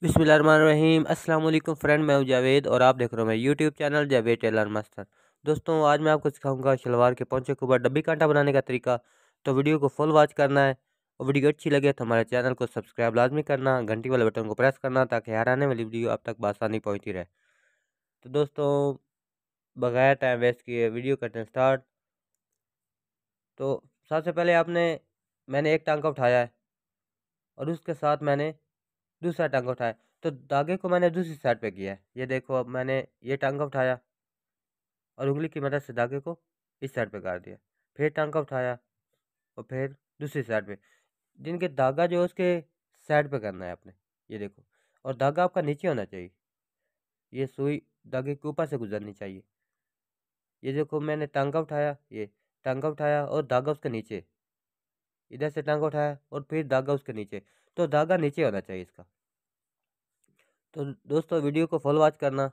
बिस्मिल्लाहिर्रहमानिर्रहीम। अस्सलाम वालेकुम फ्रेंड, मैं हूं जावेद और आप देख रहे हो मेरा YouTube channel Javed tailor master. दोस्तों, आज मैं आपको सिखाऊंगा शलवार के पोंचे के ऊपर डब्बी कांटा बनाने का तरीका। तो वीडियो को फुल वॉच करना है और वीडियो अच्छी लगे तो हमारे चैनल को सब्सक्राइब लाजमी करना, घंटी वाले बटन को प्रेस करना ताकि हर आने वाली वीडियो आप तक बआसानी पहुँचती रहे। तो दोस्तों, बगैर टाइम वेस्ट किए वीडियो करते हैं स्टार्ट। तो सबसे पहले मैंने एक टांका उठाया है और उसके साथ मैंने दूसरा टांगा उठाया। तो धागे को मैंने दूसरी साइड पे किया है। ये देखो, अब मैंने ये टांगा उठाया और उंगली की मदद से धागे को इस साइड पे कर दिया। फिर टांगा उठाया और फिर दूसरी साइड पे। जिनके धागा जो है उसके साइड पे करना है आपने। ये देखो, और धागा आपका नीचे होना चाहिए। ये सुई धागे के ऊपर से गुजरनी चाहिए। ये देखो, मैंने टांगा उठाया, ये टांगा उठाया और धागा उसके नीचे। इधर से टांगा उठाया और फिर धागा उसके नीचे। तो धागा नीचे होना चाहिए इसका। तो दोस्तों, वीडियो को फुल वॉच करना।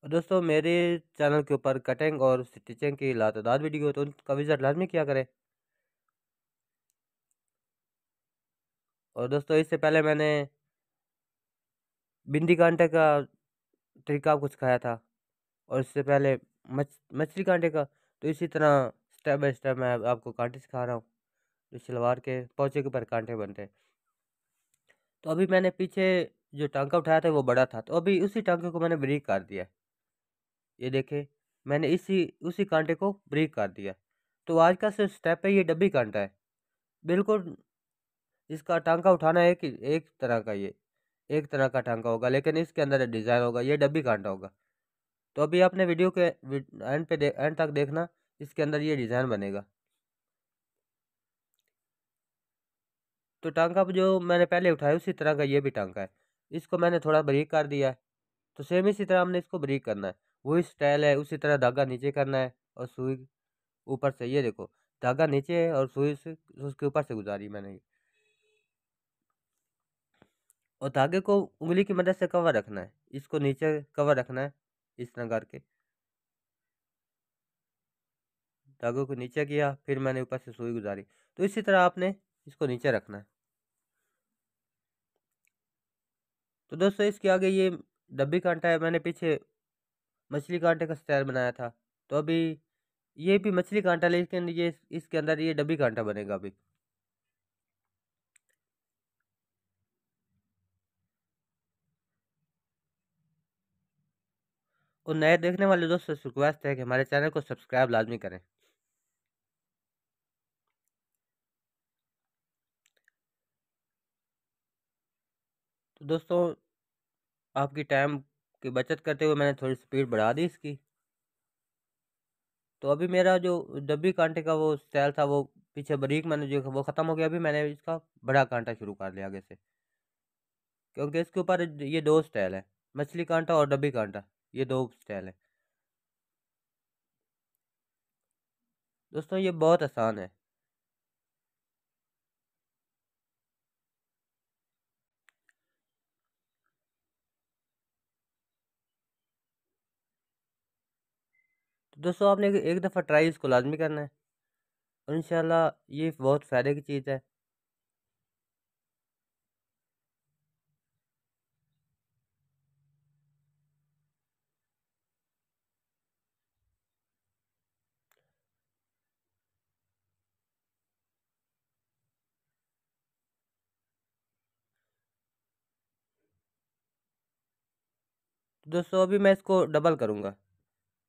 और दोस्तों, मेरे चैनल के ऊपर कटिंग और स्टिचिंग की लातादार वीडियो है, तो उनका विजिट लाजमी किया करें। और दोस्तों, इससे पहले मैंने बिंदी कांटे का तरीका आपको सिखाया था और इससे पहले मछली कांटे का। तो इसी तरह स्टेप बाय स्टेप मैं आपको कांटे सिखा रहा हूँ जो शलवार के पोंचे के ऊपर कांटे बनते हैं। तो अभी मैंने पीछे जो टांका उठाया था वो बड़ा था, तो अभी उसी टांके को मैंने ब्रेक कर दिया है। ये देखे, मैंने इसी उसी कांटे को ब्रेक कर दिया। तो आज का सिर्फ स्टेप है, ये डब्बी कांटा है। बिल्कुल इसका टांका उठाना एक एक तरह का, ये एक तरह का टांका होगा, लेकिन इसके अंदर डिज़ाइन होगा, ये डब्बी कांटा होगा। तो अभी आपने वीडियो के एंड तक देखना, इसके अंदर ये डिज़ाइन बनेगा। तो टांका जो मैंने पहले उठाया उसी तरह का ये भी टांका है। इसको मैंने थोड़ा बारीक कर दिया है। तो सेम इसी तरह हमने इसको बारीक करना है। वही स्टाइल है, उसी तरह धागा नीचे करना है और सुई ऊपर से। ये देखो, धागा नीचे है और सुई से उसके ऊपर से गुजारी मैंने। और धागे को उंगली की मदद से कवर रखना है, इसको नीचे कवर रखना है इस तरह करके। धागों को नीचे किया, फिर मैंने ऊपर से सुई गुजारी। तो इसी तरह आपने इसको नीचे रखना है। तो दोस्तों, इसके आगे ये डब्बी कांटा है। मैंने पीछे मछली कांटे का स्टाइल बनाया था, तो अभी ये भी मछली कांटा, लेकिन ये इसके अंदर ये डब्बी कांटा बनेगा अभी। और नए देखने वाले दोस्तों से रिक्वेस्ट है कि हमारे चैनल को सब्सक्राइब लाजमी करें। तो दोस्तों, आपकी टाइम की बचत करते हुए मैंने थोड़ी स्पीड बढ़ा दी इसकी। तो अभी मेरा जो डब्बी कांटे का वो स्टाइल था, वो पीछे बारीक मैंने जो वो ख़त्म हो गया। अभी मैंने इसका बड़ा कांटा शुरू कर लिया आगे से, क्योंकि इसके ऊपर ये दो स्टाइल है, मछली कांटा और डब्बी कांटा, ये दो स्टाइल है। दोस्तों, ये बहुत आसान है। तो दोस्तों, आपने एक दफ़ा ट्राई इसको लाजमी करना है और इंशाल्लाह ये बहुत फ़ायदे की चीज़ है। तो दोस्तों, अभी मैं इसको डबल करूँगा।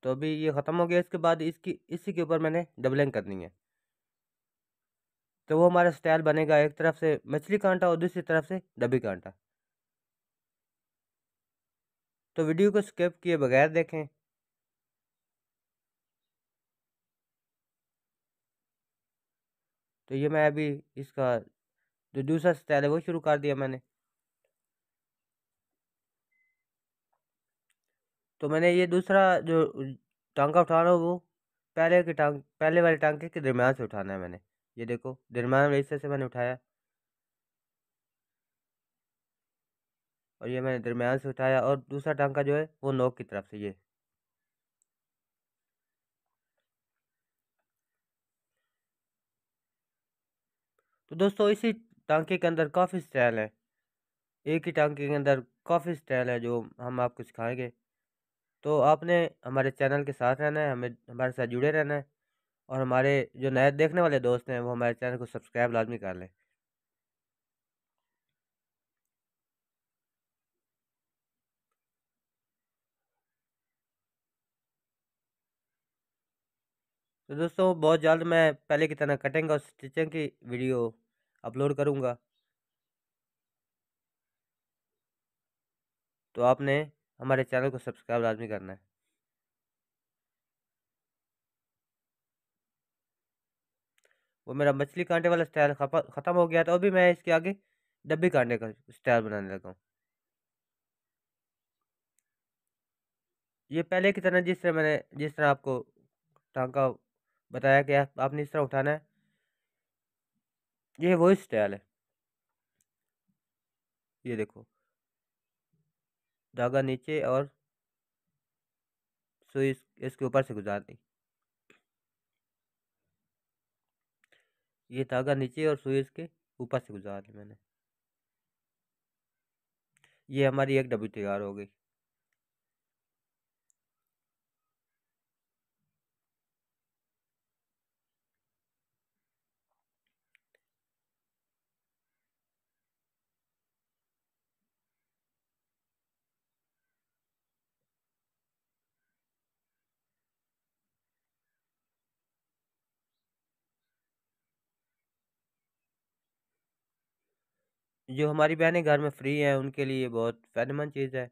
तो अभी ये ख़त्म हो गया, इसके बाद इसकी इसी के ऊपर मैंने डबलिंग करनी है। तो वो हमारा स्टाइल बनेगा, एक तरफ से मछली कांटा और दूसरी तरफ से डब्बी कांटा। तो वीडियो को स्किप किए बगैर देखें। तो ये मैं अभी इसका जो दूसरा स्टाइल है वो शुरू कर दिया मैंने। तो मैंने ये दूसरा जो टांका उठाना है वो पहले वाले टांके के दरम्यान से उठाना है मैंने। ये देखो, दरम्यान वाले हिस्से से मैंने उठाया और ये मैंने दरम्यान से उठाया, और दूसरा टांका जो है वो नोक की तरफ से। ये तो दोस्तों, इसी टांके के अंदर काफ़ी स्टाइल है, एक ही टांके के अंदर काफ़ी स्टाइल है जो हम आपको सिखाएंगे। तो आपने हमारे चैनल के साथ रहना है, हमें हमारे साथ जुड़े रहना है, और हमारे जो नए देखने वाले दोस्त हैं वो हमारे चैनल को सब्सक्राइब लाजमी कर लें। तो दोस्तों बहुत जल्द मैं पहले की तरह कटिंग और स्टिचिंग की वीडियो अपलोड करूँगा, तो आपने हमारे चैनल को सब्सक्राइब लाजमी करना है। वो मेरा मछली कांटे वाला स्टाइल ख़त्म हो गया था, अभी मैं इसके आगे डब्बी कांटे का स्टाइल बनाने लगा हूँ। ये पहले की तरह जिस तरह आपको टांका बताया गया आपने इस तरह उठाना है, ये वही स्टाइल है। ये देखो, धागा नीचे और सुई इसके ऊपर से गुजार दी। ये धागा नीचे और सुई इसके ऊपर से गुजार दी मैंने। ये हमारी एक डब्बी तैयार हो गई। जो हमारी बहनें घर में फ्री हैं उनके लिए बहुत फ़ायदेमंद चीज़ है।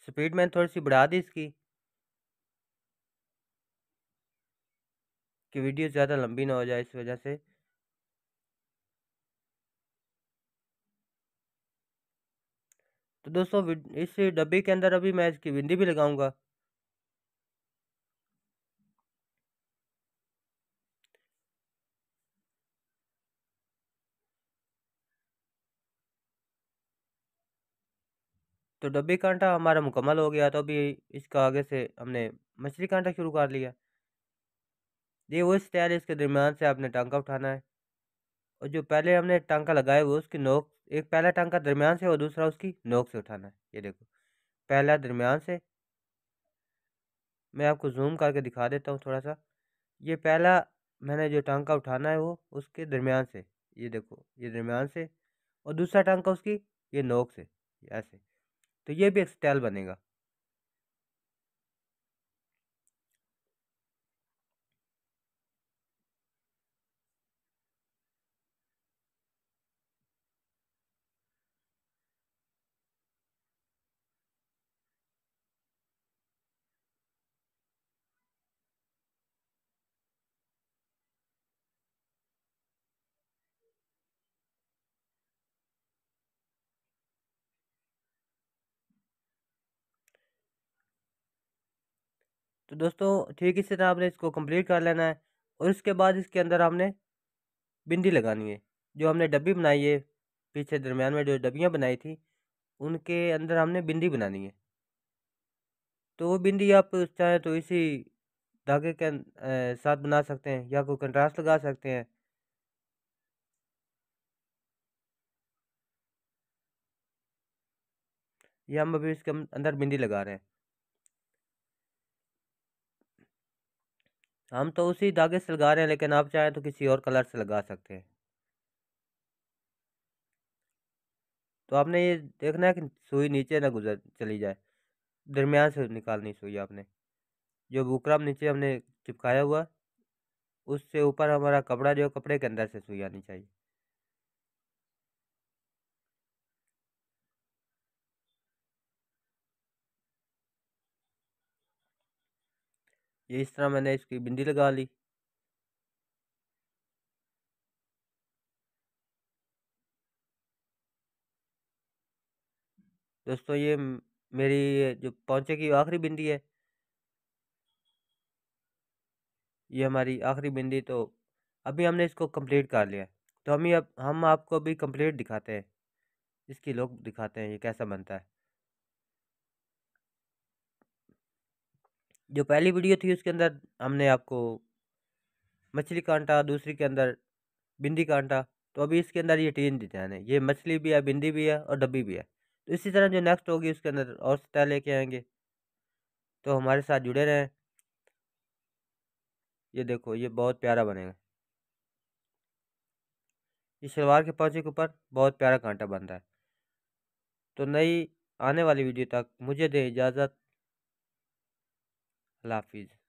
स्पीड मैंने थोड़ी सी बढ़ा दी इसकी, कि वीडियो ज़्यादा लंबी ना हो जाए इस वजह से। तो दोस्तों इस डब्बे के अंदर अभी मैं इसकी बिंदी भी लगाऊंगा। तो डब्बी कांटा हमारा मुकम्मल हो गया, तो अभी इसका आगे से हमने मछली कांटा शुरू कर लिया। ये वो स्टाइल है, इसके दरमियान से आपने टांका उठाना है, और जो पहले हमने टांका लगाया वो उसकी नोक, एक पहला टांका दरमियान से और दूसरा उसकी नोक से उठाना है। ये देखो, पहला दरमियान से, मैं आपको जूम करके दिखा देता हूँ थोड़ा सा। ये पहला मैंने जो टांका उठाना है वो उसके दरमियान से, ये देखो ये दरमियान से, और दूसरा टांका उसकी ये नोक से, ऐसे। तो ये भी एक स्टाइल बनेगा। तो दोस्तों ठीक इसी तरह आपने इसको कंप्लीट कर लेना है, और इसके बाद इसके अंदर हमने बिंदी लगानी है। जो हमने डब्बी बनाई है, पीछे दरमियान में जो डब्बियाँ बनाई थी उनके अंदर हमने बिंदी बनानी है। तो वो बिंदी आप चाहें तो इसी धागे के साथ बना सकते हैं, या कोई कंट्रास्ट लगा सकते हैं। ये हम अभी इसके अंदर बिंदी लगा रहे हैं। हम तो उसी धागे से लगा रहे हैं, लेकिन आप चाहें तो किसी और कलर से लगा सकते हैं। तो आपने ये देखना है कि सुई नीचे ना गुजर चली जाए, दरमियान से निकालनी सुई आपने। जो बुकरम नीचे हमने चिपकाया हुआ, उससे ऊपर हमारा कपड़ा जो कपड़े के अंदर से सुई आनी चाहिए। ये इस तरह मैंने इसकी बिंदी लगा ली। दोस्तों ये मेरी जो पोंचे की आखिरी बिंदी है, ये हमारी आखिरी बिंदी। तो अभी हमने इसको कंप्लीट कर लिया। तो हम आपको अभी कंप्लीट दिखाते हैं, इसकी लुक दिखाते हैं ये कैसा बनता है। जो पहली वीडियो थी उसके अंदर हमने आपको मछली कांटा, दूसरी के अंदर बिंदी कांटा। तो अभी इसके अंदर ये 3 डिजाइन है, ये मछली भी है, बिंदी भी है और डब्बी भी है। तो इसी तरह जो नेक्स्ट होगी उसके अंदर और स्टाइल लेके आएंगे। तो हमारे साथ जुड़े रहें। ये देखो ये बहुत प्यारा बनेगा। इस शलवार के पांचे के ऊपर बहुत प्यारा कांटा बन रहा है। तो नई आने वाली वीडियो तक मुझे दे इजाज़त। अल्लाह हाफिज़।